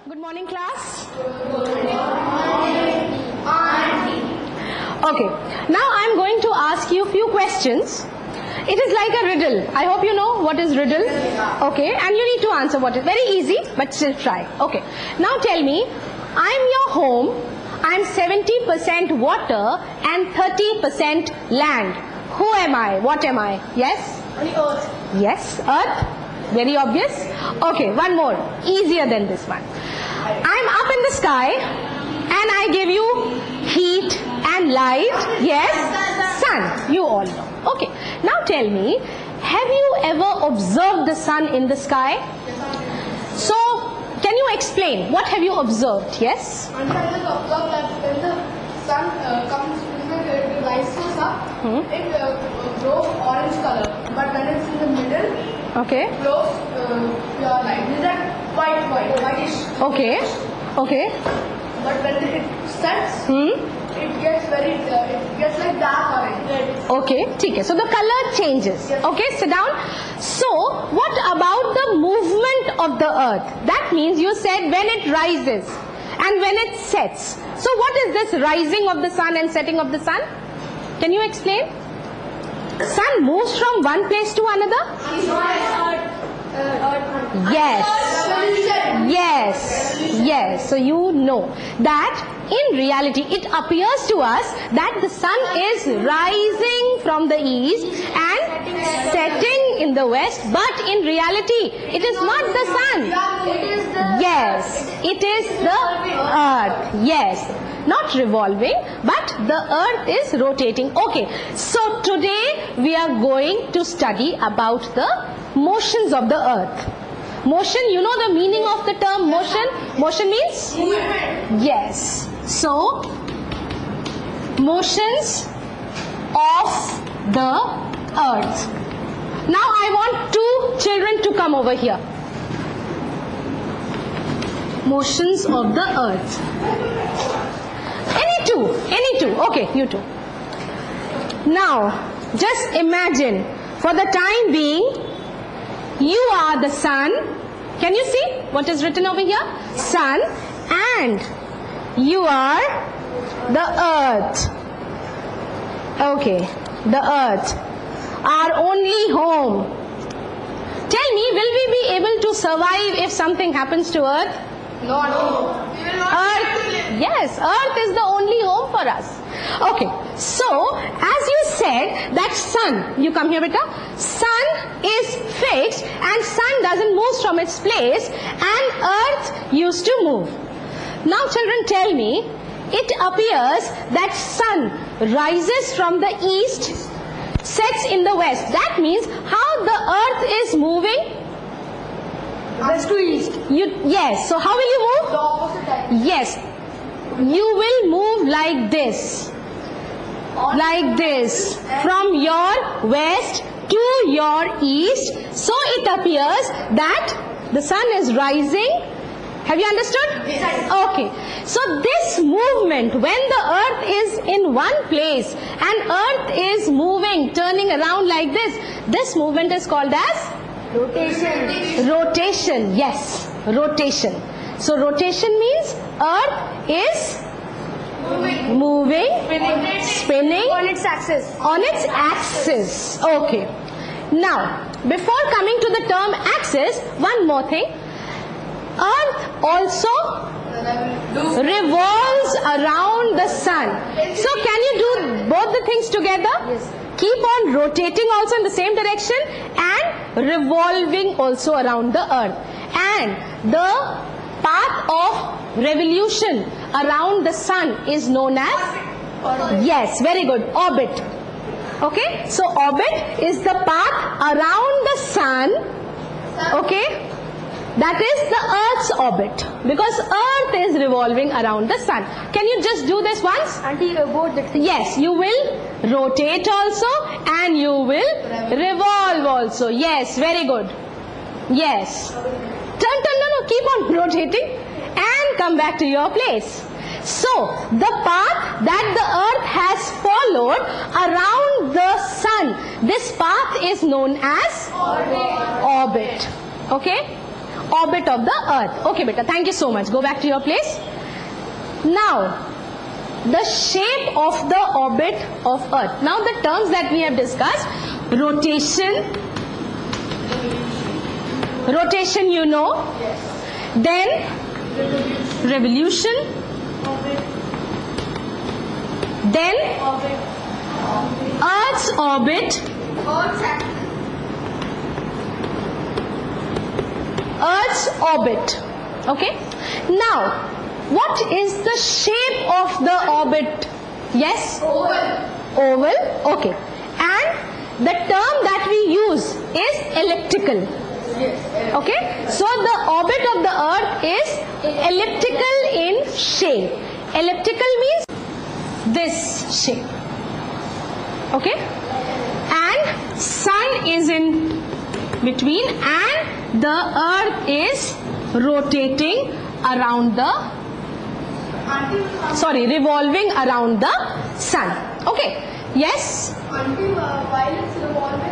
Good morning, class. Good morning, Auntie. Okay, now I'm going to ask you a few questions. It is like a riddle. I hope you know what is riddle. Okay, and you need to answer what is very easy, but still try. Okay, now tell me, I'm your home. I'm 70% water and 30% land. Who am I? What am I? Yes? On the earth. Yes, earth. Very obvious. Okay, one more. Easier than this one. I'm up in the sky and I give you heat and light. Yes? Sun. You all know. Okay. Now tell me, have you ever observed the sun in the sky? So, can you explain? What have you observed? Yes? And I just observed that when the sun comes, when it rises up, it grows orange color. But when it's in the middle, Okay. it grows pure light. Is that whitish? Okay. Okay. But when it sets, it gets like dark orange. Red. Okay, ठीक है. So the color changes. Okay, sit down. So what about the movement of the earth? That means you said when it rises and when it sets. So what is this rising of the sun and setting of the sun? Can you explain? Sun moves from one place to another? Yes. Yes. Yes. So you know that in reality it appears to us that the sun is rising from the east and setting in the west, but in reality it is not the sun. Yes, it is the earth. Yes, not revolving, but the earth is rotating. Okay, so today we are going to study about the motions of the earth. Motion, you know the meaning of the term motion? Motion means? Movement. Yes. So, motions of the earth. Now I want two children to come over here. Motions of the earth. Any two. Okay, you two. Now, just imagine, for the time being, you are the sun. Can you see what is written over here? Sun. And you are the earth. Okay, the earth. Our only home. Tell me, will we be able to survive if something happens to earth? No. We will not Earth, yes, earth is the only home for us. Okay, so as you said that sun, you come here beta, sun is fixed and sun doesn't move from its place and earth used to move. Now children, tell me, it appears that sun rises from the east, sets in the west. That means how the earth is moving? West to east. Yes, so how will you move? The opposite direction. Yes, you will move like this. Like this. From your west to your east. So it appears that the sun is rising. Have you understood? Yes. Okay. So this movement, when the earth is in one place and earth is moving, turning around like this movement is called as? Rotation. Rotation, yes, rotation. So rotation means earth is moving, spinning On its axis. on its axis. Okay. Now, before coming to the term axis, one more thing. Earth also revolves around the sun. So can you do both the things together? Yes. Keep on rotating also in the same direction and revolving also around the earth. And the path of revolution around the sun is known as? Yes, very good, orbit. Okay, so orbit is the path around the sun. Okay, that is the earth's orbit, because earth is revolving around the sun. Can you just do this once? Auntie, both the things. Yes, you will rotate also and you will revolve also. Yes, very good. Yes. No, keep on rotating and come back to your place. So, the path that the earth has followed around the sun, this path is known as? Orbit. Okay? orbit of the earth. Okay beta, thank you so much. Go back to your place. Now, the shape of the orbit of earth. Now the terms that we have discussed, rotation, rotation you know, then revolution, then Earth's orbit, Earth's orbit. Okay. Now, what is the shape of the orbit? Yes? Oval. Okay. And the term that we use is elliptical. Okay. So the orbit of the earth is elliptical in shape. Elliptical means this shape. Okay. And sun is in between and the earth is rotating around the revolving around the sun. Okay. Yes? Until while it's revolving,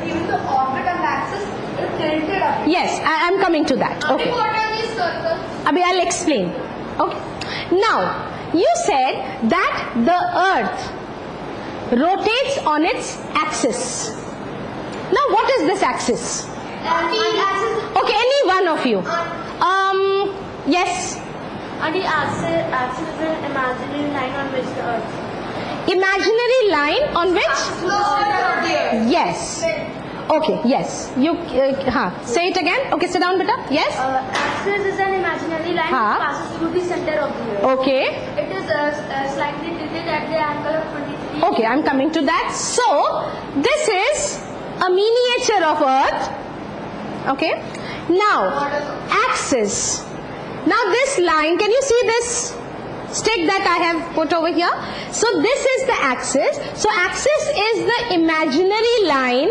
even the orbit and the axis is tilted up. Yes, I am coming to that. Okay. What are these circles? Abhi, I'll explain. Okay. Now, you said that the earth rotates on its axis. Now, what is this axis? Okay, any one of you. Yes. And the axis is an imaginary line on which the earth. Imaginary line on which? Yes. Okay, yes. You, say it again. Okay, sit down, beta. Yes? Axis is an imaginary line which passes through the center of the earth. Okay. It is slightly tilted at the angle of 23. Okay, I'm coming to that. So, this is a miniature of earth. Okay. Now, axis. Now this line, can you see this stick that I have put over here? So this is the axis. So axis is the imaginary line,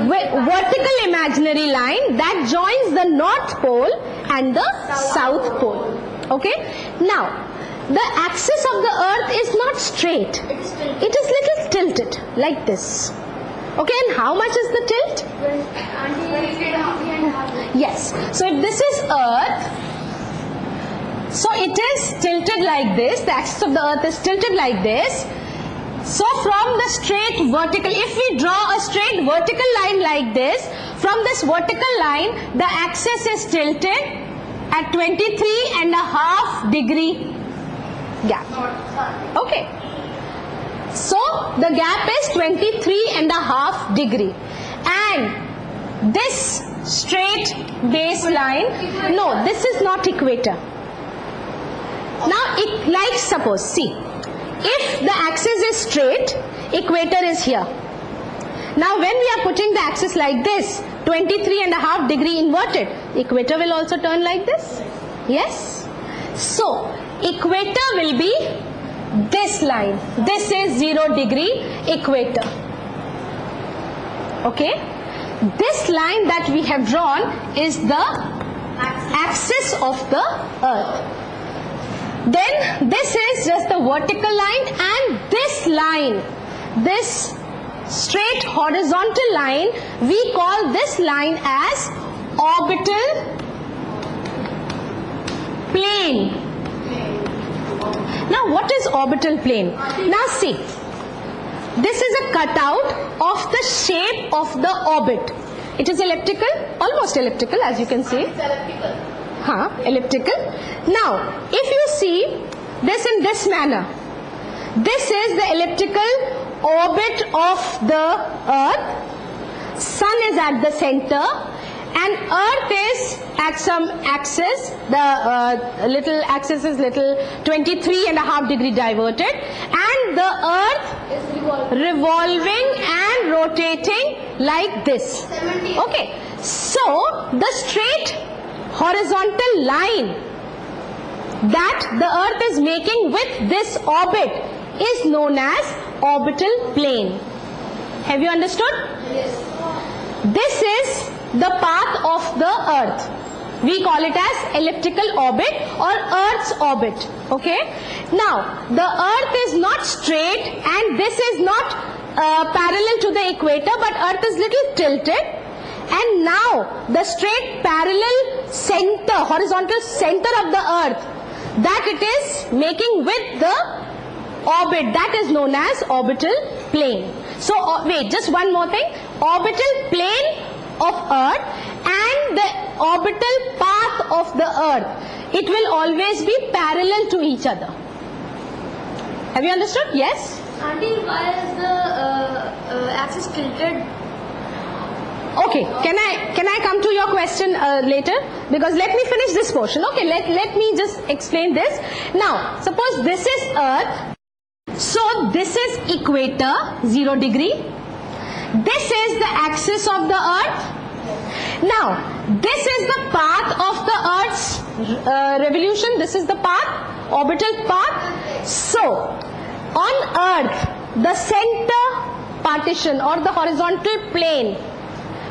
vertical imaginary line that joins the North Pole and the South Pole. Okay. Now, the axis of the earth is not straight. It is little tilted like this. Okay, and how much is the tilt? Yes. So if this is earth, so it is tilted like this. The axis of the earth is tilted like this. So from the straight vertical, if we draw a straight vertical line like this, from this vertical line, the axis is tilted at 23.5 degree gap. Okay. So the gap is 23.5 degree. And this straight baseline, no, this is not equator. Now, like suppose, see, if the axis is straight, equator is here. Now, when we are putting the axis like this, 23.5 degree inverted, equator will also turn like this. Yes? So, equator will be this line. This is 0 degree equator. Okay? This line that we have drawn is the axis of the earth. Then this is just the vertical line, and this line, this straight horizontal line, we call this line as orbital plane. Now what is orbital plane? Now see, this is a cutout of the shape of the orbit. It is elliptical, almost elliptical as you can see. It's elliptical. Elliptical. Now, if you see this in this manner, this is the elliptical orbit of the earth. Sun is at the center and earth is at some axis. The little axis is little 23.5 degree diverted, and the earth It's revolving and rotating like this. 70. Okay, so the straight horizontal line that the earth is making with this orbit is known as orbital plane. Have you understood? Yes. This is the path of the earth. We call it as elliptical orbit or earth's orbit. Okay. Now, the earth is not straight and this is not parallel to the equator, but earth is little tilted. And now the straight parallel center, horizontal center of the earth, that it is making with the orbit, that is known as orbital plane. So wait, just one more thing. Orbital plane of earth and the orbital path of the earth, it will always be parallel to each other. Have you understood? Yes? Auntie, why is the axis tilted? Okay, can I come to your question later? Because let me finish this portion. Okay, let me just explain this. Now, suppose this is earth. So this is equator, 0 degree. This is the axis of the earth. Now, this is the path of the earth's revolution. This is the path, orbital path. So, on earth, the center partition or the horizontal plane,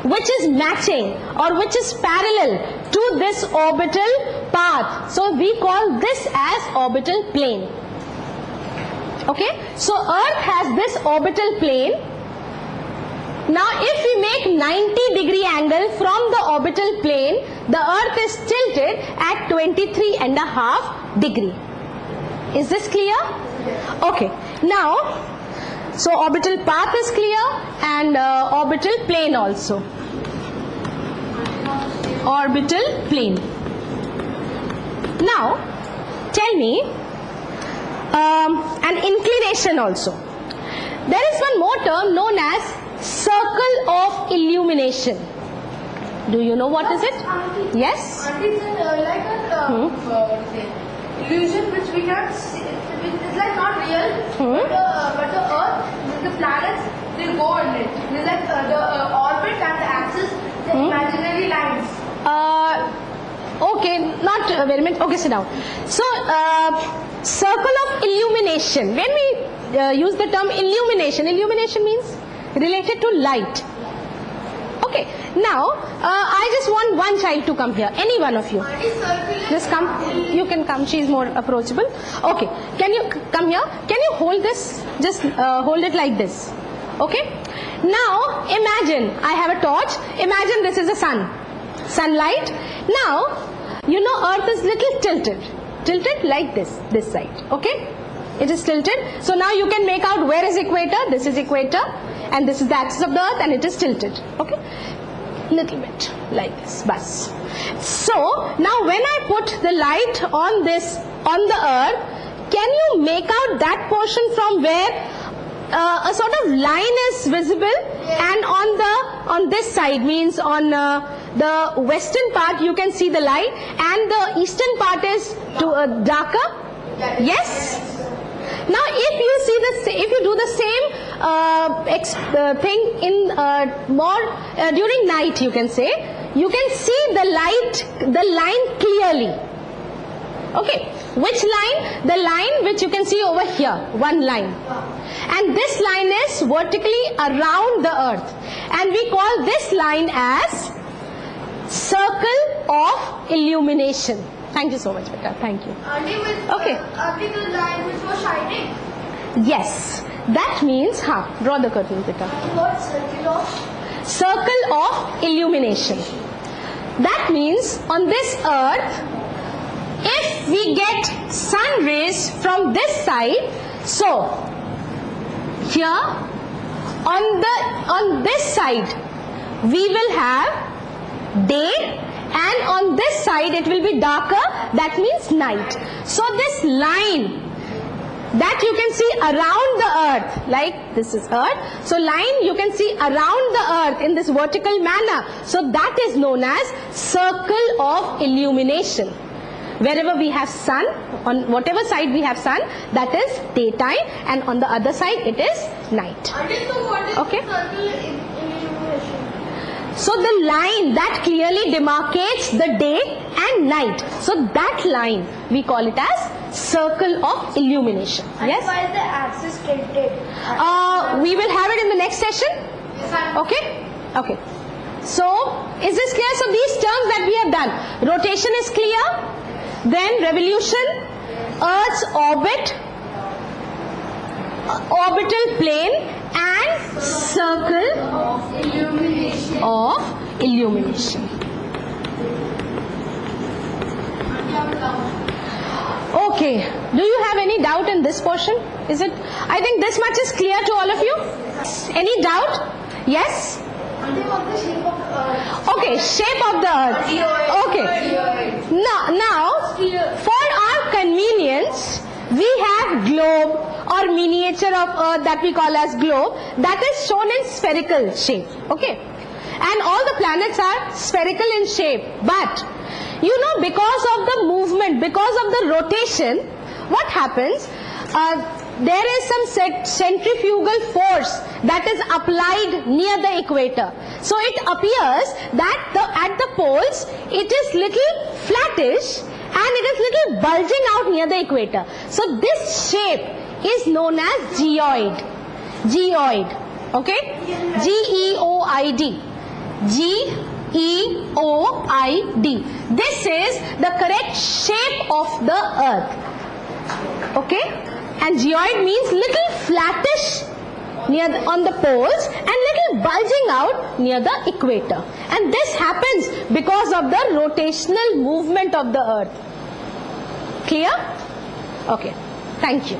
which is matching or which is parallel to this orbital path. So, we call this as orbital plane. Okay, so earth has this orbital plane. Now if we make 90-degree angle from the orbital plane, the earth is tilted at 23.5 degree. Is this clear? Okay, now so orbital path is clear and orbital plane also. Orbital plane. Now tell me an inclination also. There is one more term known as circle of illumination. Do you know what is it? Yes? Auntie, it's like a illusion which we can't see. It's like not real, but the earth, the planets, they go on it. It's like the orbit and the axis, the imaginary lines. Okay, not very much. Okay, sit down. So, circle of illumination. When we use the term illumination, illumination means related to light. Okay, now I just want one child to come here. Any one of you. Just come. You can come. She is more approachable. Okay, can you come here? Can you hold this? Just hold it like this. Okay. Now imagine I have a torch. Imagine this is the sun. Sunlight. Now, you know earth is little tilted like this side, okay? It is tilted. So now you can make out where is equator, this is equator, and this is the axis of the earth and it is tilted, okay? Little bit like this, bus. So now when I put the light on this, on the earth, can you make out that portion from where a sort of line is visible? And on this side, means on the western part you can see the light and the eastern part is darker. Yes. Now if you do the same thing in during night, you can say, you can see the line clearly. Okay, which line? The line which you can see over here, one line. And this line is vertically around the earth. And we call this line as circle of illumination. Thank you so much, beta. Thank you. Okay. The line which was shining. Yes. That means, draw the curtain, beta. What circle of? Circle of illumination. That means on this earth, if we get sun rays from this side, so here on this side we will have day, and on this side it will be darker, that means night. So this line that you can see around the earth, like this is earth, so line you can see around the earth in this vertical manner, so that is known as circle of illumination. Wherever we have sun, on whatever side we have sun, that is daytime, and on the other side it is night. Okay. So the line that clearly demarcates the day and night, so that line we call it as circle of illumination. And yes. why is the axis tilted? We will have it in the next session. Okay. Okay. So is this clear? So these terms that we have done, rotation is clear. Then revolution, Earth's orbit, orbital plane, and Circle of illumination. Okay, do you have any doubt in this portion? Is it? I think this much is clear to all of you. Any doubt? Yes? Okay, shape of the earth. Okay. Now, for our convenience, we have globe or miniature of earth that we call as globe, that is shown in spherical shape. Okay. And all the planets are spherical in shape. But, you know, because of the movement, because of the rotation, what happens? There is some centrifugal force that is applied near the equator. So it appears that at the poles, it is little flattish and it is little bulging out near the equator. So this shape is known as geoid. Geoid. Okay? G-E-O-I-D. G-E-O-I-D. This is the correct shape of the earth. Okay? And geoid means little flattish on the poles and little bulging out near the equator. And this happens because of the rotational movement of the earth. Clear? Okay. Thank you.